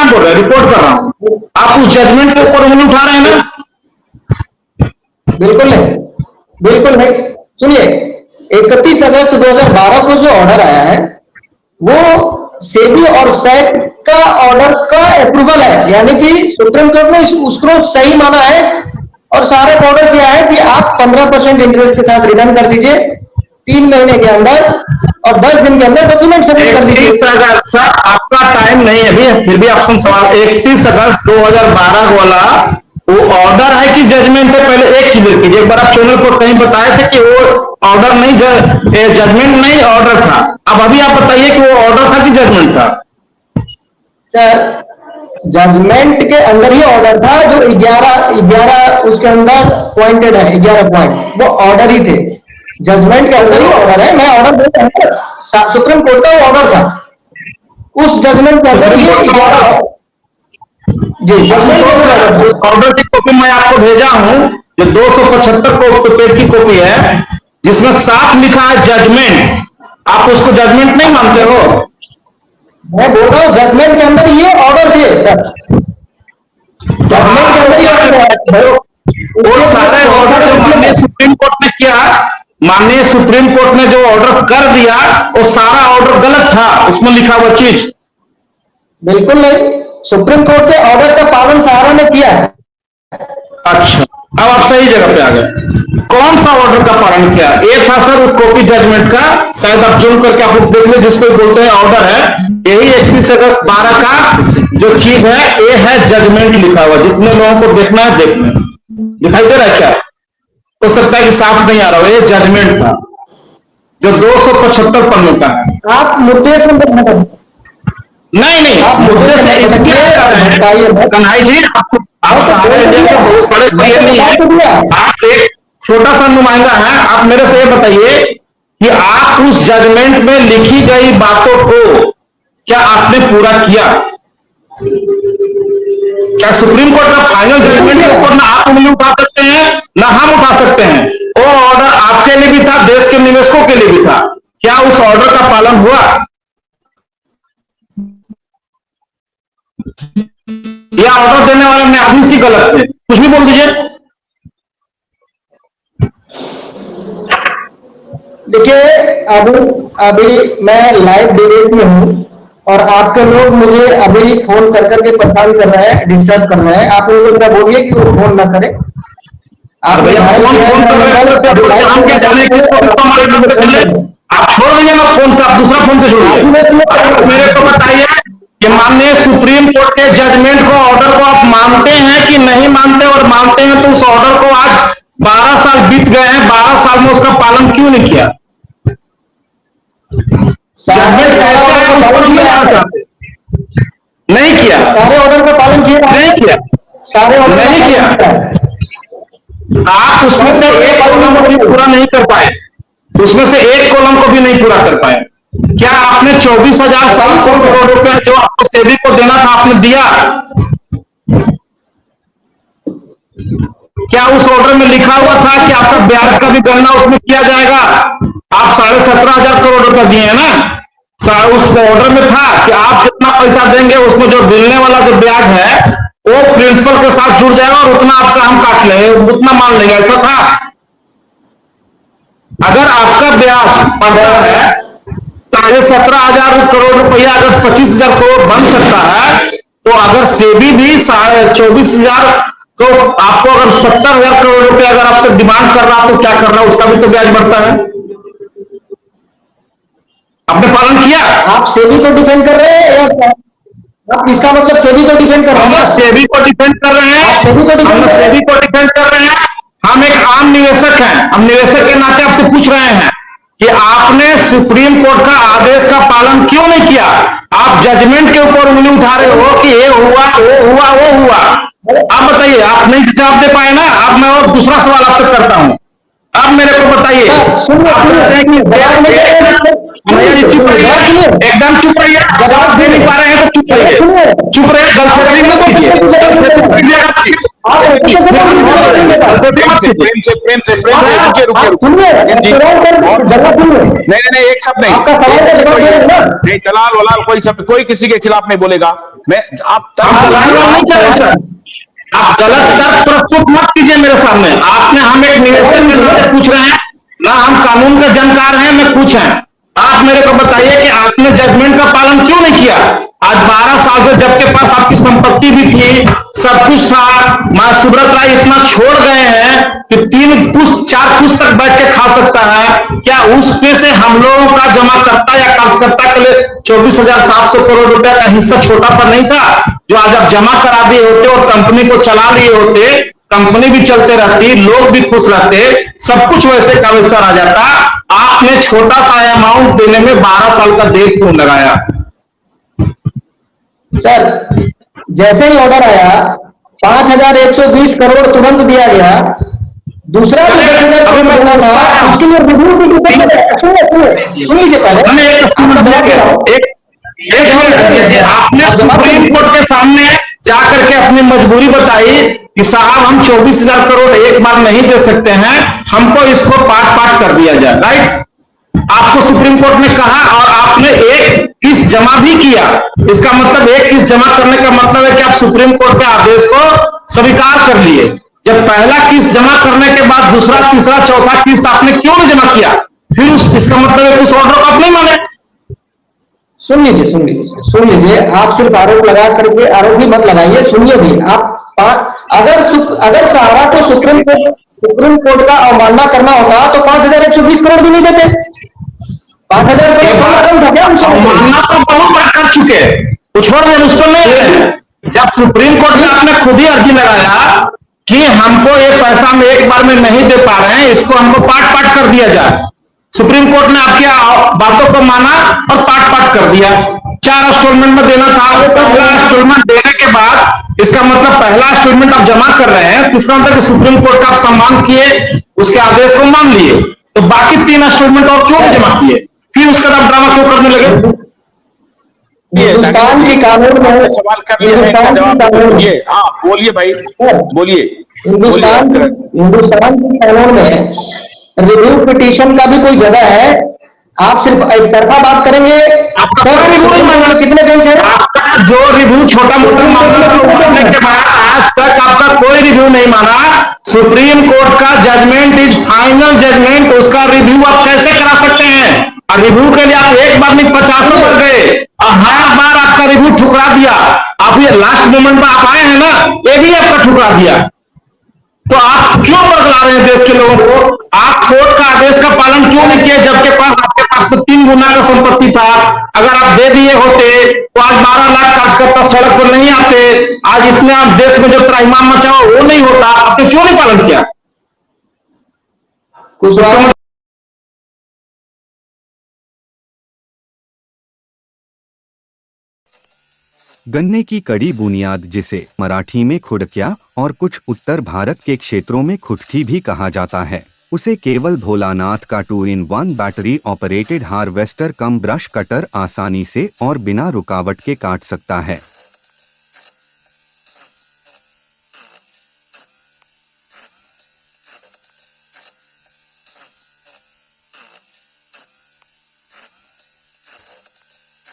क्या बोल रहे हैं, रिपोर्ट कर रहा हूं। आप उस जजमेंट के ऊपर उंगली उठा रहे हैं ना? बिल्कुल नहीं, बिल्कुल नहीं। सुनिए, 31 अगस्त 2012 को जो ऑर्डर आया है वो सेबी और सैट का ऑर्डर का अप्रूवल है, यानी कि सुप्रीम कोर्ट ने उसको सही माना है और सारे ऑर्डर किया है कि आप 15% इंटरेस्ट के साथ रिटर्न कर दीजिए 3 महीने के अंदर और 10 दिन के अंदर डॉक्यूमेंट सबमिट कर दीजिए। 31 अगस्त सर आपका टाइम नहीं है अभी, फिर भी ऑप्शन सवाल 31 अगस्त 2012 वाला वो ऑर्डर है कि जजमेंट है? पहले एक क्लियर कीजिए। एक बार आप चैनल पर कहीं बताए थे कि वो ऑर्डर नहीं, जजमेंट नहीं ऑर्डर था। अब अभी आप बताइए कि वो ऑर्डर था कि जजमेंट था? सर जजमेंट के अंदर ही ऑर्डर था, जो 11 उसके अंदर पॉइंटेड है, 11 पॉइंट वो ऑर्डर ही थे। जजमेंट के अंदर ही ऑर्डर है, मैं ऑर्डर देता हूं, सुप्रीम कोर्ट का ऑर्डर था, उस जजमेंट के अंदर ये 11 जी जजमेंट उस ऑर्डर की कॉपी मैं आपको भेजा हूं, जो 275 पेज की कॉपी है, जिसमें साफ लिखा है जजमेंट। आप उसको जजमेंट नहीं मानते हो? मैं बोल रहा हूँ जजमेंट के अंदर ये ऑर्डर थे सर, जजमेंट के अंदर ही ऑर्डर। वो सारे ऑर्डर जो माननीय सुप्रीम कोर्ट ने किया, माननीय सुप्रीम कोर्ट ने जो ऑर्डर कर दिया वो सारा ऑर्डर गलत था, उसमें लिखा हुआ चीज। बिल्कुल नहीं, सुप्रीम कोर्ट के ऑर्डर का पालन सहारा ने किया है। अच्छा, अब आप सही जगह पे आ गए। कौन सा ऑर्डर का पालन किया? ये था सर उस कॉपी जजमेंट का, शायद आप जूम करके आप लोग देख ले, जिसको बोलते हैं ऑर्डर है। यही 31 अगस्त 12 का जो चीज है, ये है जजमेंट लिखा हुआ। जितने लोगों को देखना है देख लें। दिखाई दे रहा है क्या? हो सकता है कि साफ नहीं आ रहा हो, ये जजमेंट था जो 275 पन्नों का है। आप मुद्दे से नहीं, आप मुद्दे से कन्हई जी, आप सारे इंडिया के बहुत बड़े प्लेयर नहीं है, आप एक छोटा सा नुमाइंदा है। आप मेरे से ये बताइए कि आप उस जजमेंट में लिखी गई बातों को क्या आपने पूरा किया? क्या सुप्रीम कोर्ट का फाइनल जजमेंट के ऊपर ना आप उंगली उठा सकते हैं ना हम उठा सकते हैं? वो ऑर्डर आपके लिए भी था, देश के निवेशकों के लिए भी था। क्या उस ऑर्डर का पालन हुआ? या ऑर्डर देने वाले में आदमी सी गलत थे? कुछ भी बोल दीजिए। देखिए, अभी मैं लाइव डिबेट में हूं और आपके लोग मुझे अभी फोन कर करके परेशान कर रहे हैं, डिस्टर्ब कर रहे हैं। आप लोगों को बोलिए कि वो फोन ना करें। आप छोड़ दीजिए ना फोन से, आप दूसरा फोन से छोड़िए। मेरे को बताइए कि माननीय सुप्रीम कोर्ट के जजमेंट को, ऑर्डर को आप मानते हैं कि नहीं मानते? और मानते हैं तो उस ऑर्डर को आज 12 साल बीत गए हैं, 12 साल में उसका पालन क्यों नहीं किया? जजमेंट नहीं किया, सारे ऑर्डर का पालन किया नहीं किया, सारे ऑर्डर नहीं किया। आप उसमें से एक कॉलम को भी पूरा नहीं कर पाए, उसमें से एक कॉलम को भी नहीं पूरा कर पाए। क्या आपने 24,700 करोड़ रुपया जो आपको सेबी को देना था आपने दिया? क्या उस ऑर्डर में लिखा हुआ था कि आपका ब्याज का भी गणना उसमें किया जाएगा? आप 17,500 करोड़ रुपया दिए हैं ना, उस ऑर्डर में था कि आप जितना पैसा देंगे उसमें जो मिलने वाला जो ब्याज है वो प्रिंसिपल के साथ जुड़ जाएगा और उतना आपका हम काट लेंगे, उतना मान लेंगे, ऐसा था? अगर आपका ब्याज 15 है, 17,500 करोड़ रुपया अगर 25,000 करोड़ बन सकता है, तो अगर सेबी भी 24,000 को आपको अगर 70,000 करोड़ रुपया अगर आपसे डिमांड कर रहा तो क्या कर रहा है, उसका भी तो ब्याज बढ़ता है। आपने पालन किया? आप सेबी को डिफेंड कर रहे हैं या आप इसका मतलब सेबी को डिफेंड कर रहे हैं? सेबी को डिफेंड कर रहे हैं, सेबी को डिफेंड कर रहे हैं। हम एक आम निवेशक हैं, हम निवेशक के नाते आपसे पूछ रहे हैं कि आपने सुप्रीम कोर्ट का आदेश का पालन क्यों नहीं किया? आप जजमेंट के ऊपर उंगली उठा रहे हो कि ये हुआ, वो हुआ, वो हुआ। आप बताइए, आप नहीं जवाब दे पाए ना। अब मैं और दूसरा सवाल आपसे करता हूं, आप मेरे को बताइए, एकदम चुप रहिए, जवाब दे नहीं पा रहे हैं तो चुप रहिए, चुप रहिए, गलती मत कीजिए, नहीं, एक शब्द नहीं, नहीं दलाल वलाल कोई शब्द, कोई किसी के खिलाफ नहीं बोलेगा। मैं आप नहीं कर रहे सर, आप गलत तर्क प्रस्तुत मत कीजिए मेरे सामने। आपने हम एक निवेशन के नाते पूछ रहे हैं ना, हम कानून का जानकार हैं, मैं पूछे आप मेरे को बताइए कि आपने जजमेंट का पालन क्यों नहीं किया। आज 12 साल से जबकि पास आपकी संपत्ति भी थी, सब कुछ था, मां सुब्रत राय इतना छोड़ गए हैं कि 3 पुश्त 4 पुश्त तक बैठ के खा सकता है, क्या उस पे से हम लोगों का जमा करता या कार्यकर्ता के लिए 24,700 करोड़ रुपए का हिस्सा छोटा सा नहीं था, जो आज आप जमा करा दिए होते और कंपनी को चला लिए होते, कंपनी भी चलते रहती, लोग भी खुश रहते, सब कुछ वैसे का वैसा आ जाता। आपने छोटा सा अमाउंट देने में 12 साल का देर क्यों लगाया। सर जैसे ही ऑर्डर आया 5,120 करोड़ तुरंत दिया गया। दूसरा उसके लिए रिव्यू की सुन लीजिए पहले, आपने सुप्रीम कोर्ट के सामने जाकर के अपनी मजबूरी बताई कि साहब हम 24,000 करोड़ एक बार नहीं दे सकते हैं, हमको इसको पार्ट पार्ट कर दिया जाए, राइट। आपको सुप्रीम कोर्ट ने कहा और आपने एक किस्त जमा भी किया। इसका मतलब एक किस्त जमा करने का मतलब है कि आप सुप्रीम कोर्ट के आदेश को स्वीकार कर लिए। जब पहला किस्त जमा करने के बाद दूसरा, तीसरा, चौथा किस्त आपने क्यों नहीं जमा किया, फिर इसका मतलब है उस ऑर्डर को आप नहीं माने। सुन लीजिए, आप सिर्फ आरोप लगा करके आरोप ही मत लगाइए, सुनिए भी आप। अगर सहारा को सुप्रीम कोर्ट का अवमानना करना होता तो 5,120 करोड़ भी नहीं देते। 5,000 करोड़ अवमानना तो बहुत बार कर चुके, वो छोड़ दें, उसको नहीं। जब सुप्रीम कोर्ट ने आपने खुद ही अर्जी लगाया कि हमको ये पैसा हम एक बार में नहीं दे पा रहे हैं, इसको हमको पार्ट पार्ट कर दिया जाए, सुप्रीम कोर्ट ने आपकी बातों को माना और पार्ट पार्ट कर दिया। 4 इंस्टॉलमेंट में देना था, वो पहला इंस्टॉलमेंट देने के बाद इसका मतलब पहला इंस्टॉलमेंट आप जमा कर रहे हैं, तीसरा मतलब सुप्रीम कोर्ट का आप सम्मान किए, उसके आदेश को मान लिए, तो बाकी 3 इंस्टॉलमेंट और क्यों नहीं जमा किए, फिर उसका आप ड्रामा क्यों करने लगे। हिंदुस्तान के कानून में सवाल कर लिए, हाँ बोलिए भाई, बोलिए। हिंदुस्तान के कानून में रिव्यू पिटीशन का भी कोई जगह है। आप सिर्फ एक तरफा बात करेंगे। कितने बेंच है आपका? जो रिव्यू छोटा मोटा मामले के बाद आज तक आपका कोई रिव्यू नहीं माना। सुप्रीम कोर्ट का जजमेंट इज फाइनल जजमेंट, उसका रिव्यू आप कैसे करा सकते हैं। और रिव्यू के लिए आप एक बार नहीं 50 कर गए और हर बार आपका रिव्यू ठुकरा दिया। आप ये लास्ट मोमेंट में आप आए हैं ना, ये भी आपका ठुकरा दिया। तो आप क्यों बदला रहे हैं देश के लोगों को। आप कोर्ट का आदेश का पालन क्यों नहीं किए, जबकि आपके पास तो 3 गुना का संपत्ति था। अगर आप दे दिए होते तो आज 12 लाख कार्यकर्ता सड़क पर नहीं आते, आज इतना देश में जो त्राहिमाम मचा हो वो नहीं होता। आपने क्यों नहीं पालन किया। गन्ने की कड़ी बुनियाद, जिसे मराठी में खुडक्या और कुछ उत्तर भारत के क्षेत्रों में खुटकी भी कहा जाता है, उसे केवल भोलानाथ का 2-in-1 बैटरी ऑपरेटेड हार्वेस्टर कम ब्रश कटर आसानी से और बिना रुकावट के काट सकता है।